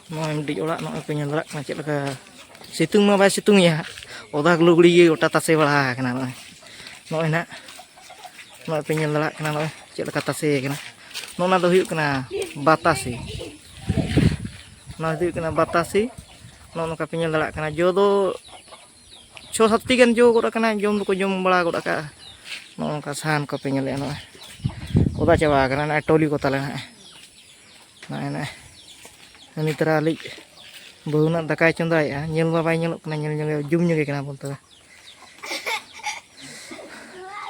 Nol di olah nol penyelak macet leka situng mah situng ya. Odah lugli otak tase bala kena nol. Nol nak nol penyelak kena nol cek leka tase kena. Nol nado hiu kena batasi. Nol hiu kena batasi. Nol nuka penyelak kena jodoh. Cho satu kan jo kok kena jom ko jom bala kok ka. Nol nuka san ko penyelak nol. Odah coba kena na toli ko tala na. Nah. Ini teralik bau nak dakai cunda ya nyel babai nyelok kena nyel jum nyuge kena pun tuh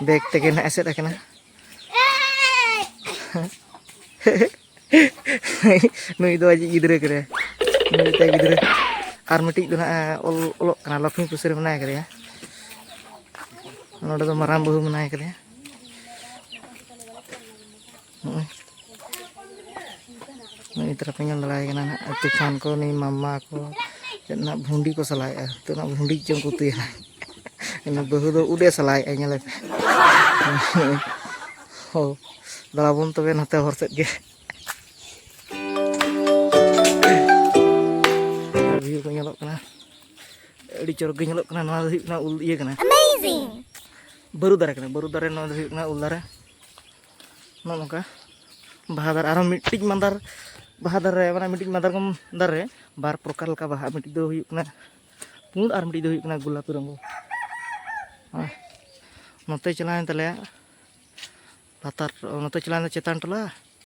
bek teken aset kena nui do aji gidre kere nui te gidre armetik do na olok kena lakmi pusir menai kere ya noda do maram bau menai kere ya ini terapnya lelai kena tufan ko nih mama ko nak bundi ko salai tu nak bundi jom kutu ya ini bahu do udah salai nya le oh dalabun to ben hate horset ge view ko nyelok kena di corog nyelok kena na na ul iya kena amazing baru dare na na ul dare nonoka bahadar aram mitik mandar bahadar mana mitik mandar kom dare bar prokar ka bah mitik do huyuk na pun ar mitik do huyuk na gula turang note chalain tale latar note chalain cetan tola